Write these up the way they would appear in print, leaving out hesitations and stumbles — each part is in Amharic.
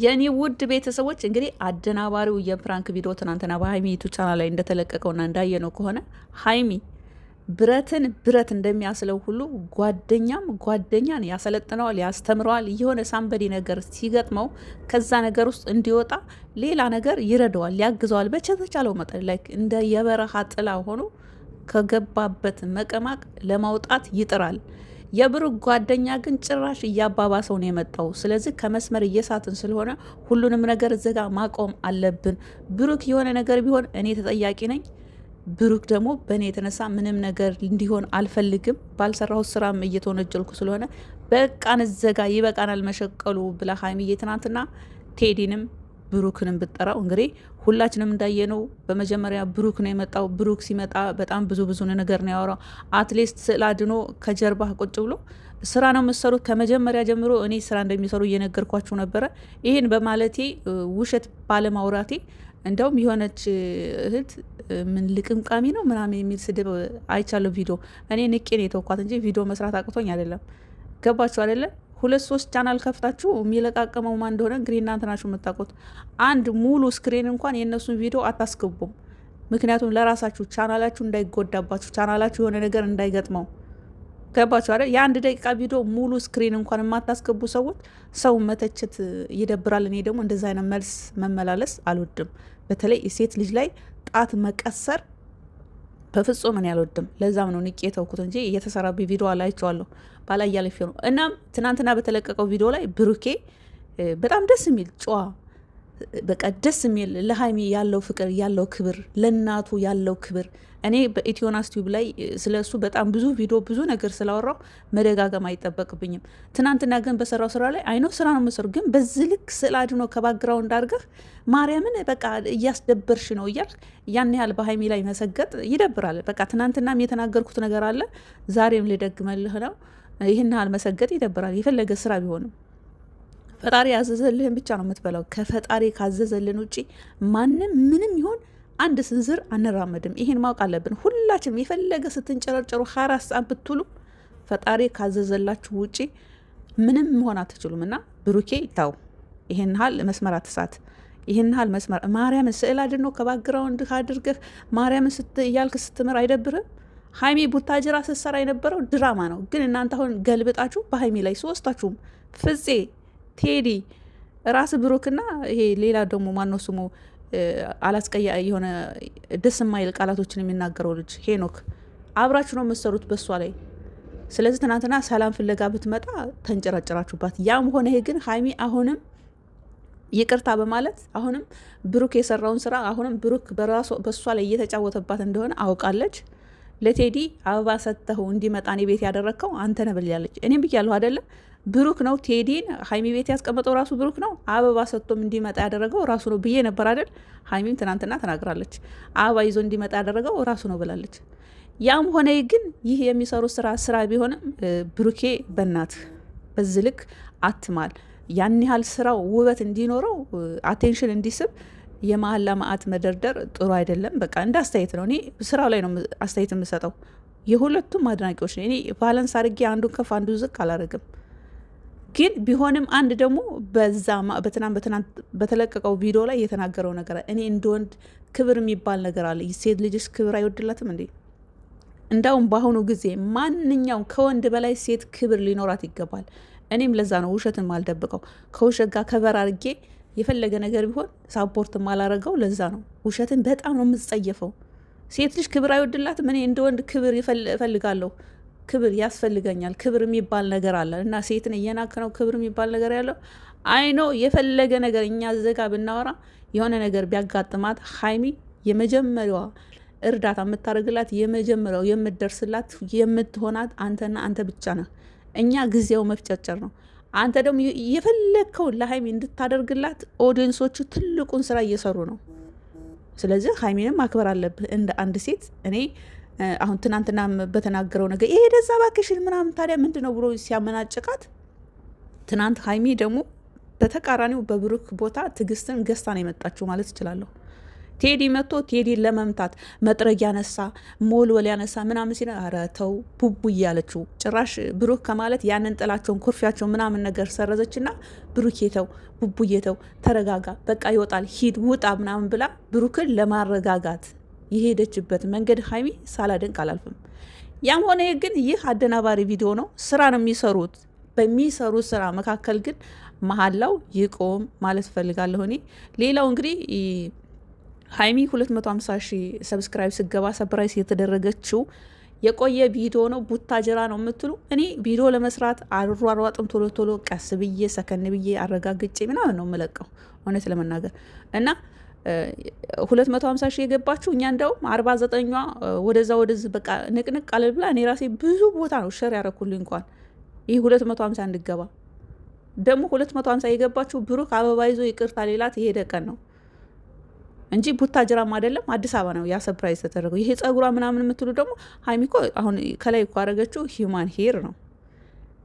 የኔ ውድ ቤተሰቦች እንግዲህ አደናባሪው የፕራንክ ቪዲዮ ትናንትና በሀይሚ ዩቱብ ቻናል ላይ እንደተለቀቀውና እንዳየነው ከሆነ ሀይሚ ብረትን ብረት እንደሚያስለው ሁሉ ጓደኛም ጓደኛን ያሰለጥነዋል፣ ያስተምረዋል። የሆነ ሳንበዲ ነገር ሲገጥመው ከዛ ነገር ውስጥ እንዲወጣ ሌላ ነገር ይረዳዋል፣ ያግዘዋል። በተቻለው መጠን ላይ እንደ የበረሃ ጥላ ሆኖ ከገባበት መቀማቅ ለማውጣት ይጥራል። የብሩክ ጓደኛ ግን ጭራሽ እያባባሰው ነው የመጣው። ስለዚህ ከመስመር እየሳትን ስለሆነ ሁሉንም ነገር እዚጋ ማቆም አለብን። ብሩክ የሆነ ነገር ቢሆን እኔ ተጠያቂ ነኝ። ብሩክ ደግሞ በእኔ የተነሳ ምንም ነገር እንዲሆን አልፈልግም። ባልሰራሁት ስራም እየተወነጀልኩ ስለሆነ በቃን፣ እዘጋ ይበቃናል መሸቀሉ ብላ ሀይሚዬ ትናንትና ቴዲንም ብሩክንም ብጠራው እንግዲህ ሁላችንም እንዳየነው በመጀመሪያ ብሩክ ነው የመጣው። ብሩክ ሲመጣ በጣም ብዙ ነገር ነው ያወራው። አትሊስት ስዕል አድኖ ከጀርባ ቁጭ ብሎ ስራ ነው የምሰሩት ከመጀመሪያ ጀምሮ እኔ ስራ እንደሚሰሩ እየነገርኳችሁ ነበረ። ይህን በማለቴ ውሸት ባለማውራቴ እንደውም የሆነች እህት ምን ልቅምቃሚ ነው ምናምን የሚል ስድብ አይቻለሁ ቪዲዮ። እኔ ንቄ ነው የተወኳት እንጂ ቪዲዮ መስራት አቅቶኝ አይደለም። ገባችሁ አይደለም? 2-3 ቻናል ከፍታችሁ የሚለቃቀመው ማን እንደሆነ እንግዲህ እናንተ ናችሁ የምታውቁት። አንድ ሙሉ ስክሪን እንኳን የእነሱን ቪዲዮ አታስገቡም። ምክንያቱም ለራሳችሁ ቻናላችሁ እንዳይጎዳባችሁ፣ ቻናላችሁ የሆነ ነገር እንዳይገጥመው። ገባችሁ አይደል? የአንድ ደቂቃ ቪዲዮ ሙሉ ስክሪን እንኳን የማታስገቡ ሰዎች ሰው መተቸት ይደብራል። እኔ ደግሞ እንደዚ አይነት መልስ መመላለስ አልወድም። በተለይ ሴት ልጅ ላይ ጣት መቀሰር በፍጹም እኔ አልወድም። ለዛም ነው ንቄ የተውኩት እንጂ እየተሰራብኝ ቪዲዮ አላይቸዋለሁ ባላያለፊ ነው። እናም ትናንትና በተለቀቀው ቪዲዮ ላይ ብሩኬ በጣም ደስ የሚል ጨዋ፣ በቃ ደስ የሚል ለሀይሚ ያለው ፍቅር ያለው ክብር፣ ለእናቱ ያለው ክብር። እኔ በኢትዮናስ ቲዩብ ላይ ስለ እሱ በጣም ብዙ ቪዲዮ ብዙ ነገር ስላወራው መደጋገም አይጠበቅብኝም። ትናንትና ግን በሰራው ስራ ላይ አይኖ ስራ ነው መሰሩ፣ ግን በዚህ ልክ ስዕል አድኖ ከባግራውንድ አድርገህ ማርያምን በቃ እያስደበርሽ ነው እያልክ ያን ያህል በሀይሚ ላይ መሰገጥ ይደብራል። በቃ ትናንትናም የተናገርኩት ነገር አለ፣ ዛሬም ልደግመልህ ነው። ይህን ያህል መሰገጥ ይደብራል። የፈለገ ስራ ቢሆንም ፈጣሪ ያዘዘልህን ብቻ ነው የምትበላው። ከፈጣሪ ካዘዘልን ውጪ ማንም ምንም ይሆን አንድ ስንዝር አንራመድም። ይሄን ማወቅ አለብን ሁላችንም። የፈለገ ስትንጨረጨሩ 24 ሰዓት ብትሉ ፈጣሪ ካዘዘላችሁ ውጪ ምንም መሆን አትችሉም። እና ብሩኬ ታው ይሄን ያህል መስመር አትሳት። ይሄን ያህል መስመር ማርያምን ስዕል አድኖ ከባግራውንድ አድርገህ ማርያምን እያልክ ስትምር አይደብርም? ሀይሚ ቡታጅራ ስትሰራ የነበረው ድራማ ነው። ግን እናንተ አሁን ገልብጣችሁ በሀይሚ ላይ ሶስታችሁም ፍፄ፣ ቴዲ፣ ራስ ብሩክና ይሄ ሌላ ደግሞ ማነው ስሙ አላስቀያ የሆነ ደስ የማይል ቃላቶችን የሚናገረው ልጅ ሄኖክ አብራችሁ ነው የምትሰሩት በሷ ላይ። ስለዚህ ትናንትና ሰላም ፍለጋ ብትመጣ ተንጨራጨራችሁባት። ያም ሆነ ይሄ ግን ሀይሚ አሁንም ይቅርታ በማለት አሁንም ብሩክ የሰራውን ስራ አሁንም ብሩክ በሷ ላይ እየተጫወተባት እንደሆነ አውቃለች። ለቴዲ አበባ ሰጥተው እንዲመጣ እኔ ቤት ያደረግከው አንተ ነህ ብላለች። እኔም ብያለሁ አይደለም? ብሩክ ነው ቴዲን ሀይሚ ቤት ያስቀመጠው ራሱ ብሩክ ነው። አበባ ሰጥቶም እንዲመጣ ያደረገው ራሱ ነው ብዬ ነበር አይደል? ሀይሚም ትናንትና ተናግራለች። አበባ ይዞ እንዲመጣ ያደረገው ራሱ ነው ብላለች። ያም ሆነ ግን ይህ የሚሰሩ ስራ ቢሆንም ብሩኬ በእናት በዚህ ልክ አትማል። ያን ያህል ስራው ውበት እንዲኖረው አቴንሽን እንዲስብ የመሀላ ማአት መደርደር ጥሩ አይደለም። በቃ እንደ አስተያየት ነው። እኔ ስራው ላይ ነው አስተያየት የምሰጠው። የሁለቱም አድናቂዎች ነው። እኔ ቫለንስ አድርጌ አንዱን ከፍ አንዱን ዝቅ አላደርግም። ግን ቢሆንም አንድ ደግሞ በትናንት በተለቀቀው ቪዲዮ ላይ የተናገረው ነገር እኔ እንደ ወንድ ክብር የሚባል ነገር አለ። ሴት ልጅስ ክብር አይወድላትም እንዴ? እንዳውም በአሁኑ ጊዜ ማንኛውም ከወንድ በላይ ሴት ክብር ሊኖራት ይገባል። እኔም ለዛ ነው ውሸትን ማልደብቀው። ከውሸት ጋር ከበር አድርጌ የፈለገ ነገር ቢሆን ሳፖርት ማላረገው ለዛ ነው። ውሸትን በጣም ነው የምጸየፈው። ሴት ልጅ ክብር አይወድላትም። እኔ እንደ ወንድ ክብር እፈልጋለሁ። ክብር ያስፈልገኛል። ክብር የሚባል ነገር አለ እና ሴትን እየናክ ነው ክብር የሚባል ነገር ያለው አይኖ። የፈለገ ነገር እኛ ዘጋ ብናወራ የሆነ ነገር ቢያጋጥማት ሀይሚ የመጀመሪያዋ እርዳታ የምታደርግላት የመጀመሪያው የምትደርስላት የምትሆናት አንተና አንተ ብቻ ነህ። እኛ ጊዜው መፍጨርጨር ነው። አንተ ደግሞ የፈለግከውን ለሀይሚ እንድታደርግላት ኦዲየንሶቹ ትልቁን ስራ እየሰሩ ነው። ስለዚህ ሀይሚንም ማክበር አለብህ እንደ አንድ ሴት። እኔ አሁን ትናንትና በተናገረው ነገር ይሄ ደዛ ባክሽን ምናምን ታዲያ ምንድን ነው ብሎ ሲያመናጭቃት፣ ትናንት ሀይሚ ደግሞ በተቃራኒው በብሩክ ቦታ ትዕግስትን ገዝታ ነው የመጣችው ማለት እችላለሁ። ቴዲ መጥቶ ቴዲን ለመምታት መጥረግ ያነሳ ሞልወል ያነሳ ምናምን ሲነ ኧረ ተው ቡቡ እያለችው ጭራሽ ብሩክ ከማለት ያንን ጥላቸውን ኩርፊያቸው ምናምን ነገር ሰረዘችና ብሩክ የተው ቡቡ የተው ተረጋጋ በቃ ይወጣል ሂድ ውጣ ምናምን ብላ ብሩክን ለማረጋጋት የሄደችበት መንገድ ሀይሚ ሳላደንቅ አላልፍም። ያም ሆነ ግን ይህ አደናባሪ ቪዲዮ ነው። ስራ ነው የሚሰሩት። በሚሰሩት ስራ መካከል ግን መሀላው ይቆም ማለት ፈልጋለሁ እኔ። ሌላው እንግዲህ ሀይሚ 250,000 ሰብስክራይብ ስገባ ሰፕራይዝ የተደረገችው የቆየ ቪዲዮ ነው። ቡታጀራ ነው የምትሉ እኔ ቪዲዮ ለመስራት አሯሯጥም ቶሎ ቶሎ ቀስ ብዬ ሰከን ብዬ አረጋግጬ ምናምን ነው የምለቀው እውነት ለመናገር እና 250,000 የገባችሁ እኛ እንደውም 49ኛ ወደዛ ወደዚህ በቃ ንቅንቅ አለ ብላ እኔ ራሴ ብዙ ቦታ ነው ሸር ያረኩልኝ እንኳን ይህ 250 እንድገባ ደግሞ 250 የገባችሁ ብሩክ አበባ ይዞ ይቅርታ ሌላት የሄደ ቀን ነው እንጂ ቡታጅራም አይደለም አዲስ አበባ ነው ያ ሰርፕራይዝ ተደረገው። ይሄ ጸጉሯ ምናምን የምትሉ ደግሞ ሀይሚኮ አሁን ከላይ እኮ አረገችው ሂውማን ሄር ነው።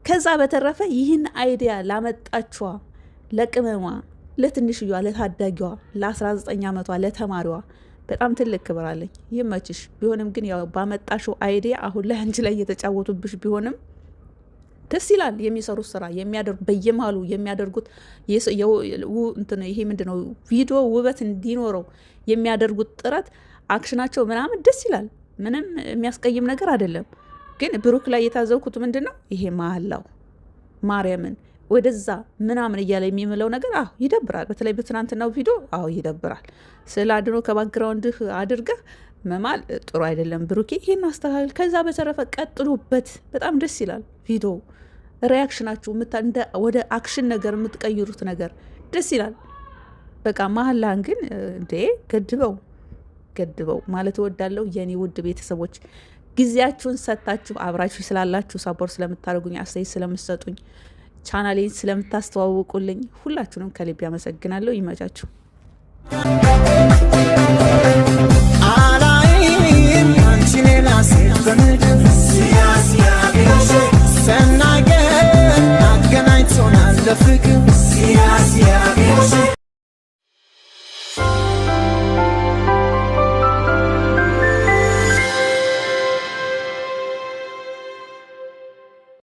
ከዛ በተረፈ ይህን አይዲያ ላመጣችዋ ለቅመሟ ለትንሽዋ ለታዳጊዋ ለ19 ዓመቷ ለተማሪዋ በጣም ትልቅ ክብር አለኝ። ይመችሽ። ቢሆንም ግን ያው ባመጣሽው አይዲያ አሁን ላይ አንቺ ላይ እየተጫወቱብሽ ቢሆንም ደስ ይላል። የሚሰሩት ስራ የሚያደርጉ በየማሉ የሚያደርጉት ይሄ ምንድነው ቪዲዮ ውበት እንዲኖረው የሚያደርጉት ጥረት አክሽናቸው ምናምን ደስ ይላል። ምንም የሚያስቀይም ነገር አይደለም። ግን ብሩክ ላይ የታዘብኩት ምንድነው ይሄ መሀላው ማርያምን ወደዛ ምናምን እያለ የሚምለው ነገር ይደብራል። በተለይ በትናንትናው ቪዲዮ ይደብራል። ስለ አድኖ ከባክግራውንድህ አድርገህ መማል ጥሩ አይደለም ብሩኬ፣ ይሄን አስተካክል። ከዛ በተረፈ ቀጥሉበት። በጣም ደስ ይላል ቪዲዮ ሪያክሽናችሁ ወደ አክሽን ነገር የምትቀይሩት ነገር ደስ ይላል። በቃ መሀላን ግን እንዴ ገድበው ማለት እወዳለሁ። የኔ ውድ ቤተሰቦች ጊዜያችሁን ሰጥታችሁ አብራችሁ ስላላችሁ ሳፖርት ስለምታደርጉኝ አስተያየት ስለምትሰጡኝ ቻናሌን ስለምታስተዋውቁልኝ ሁላችሁንም ከልብ ያመሰግናለሁ። ይመቻችሁ። አላይም አንቺ ሌላ ሴት በምድር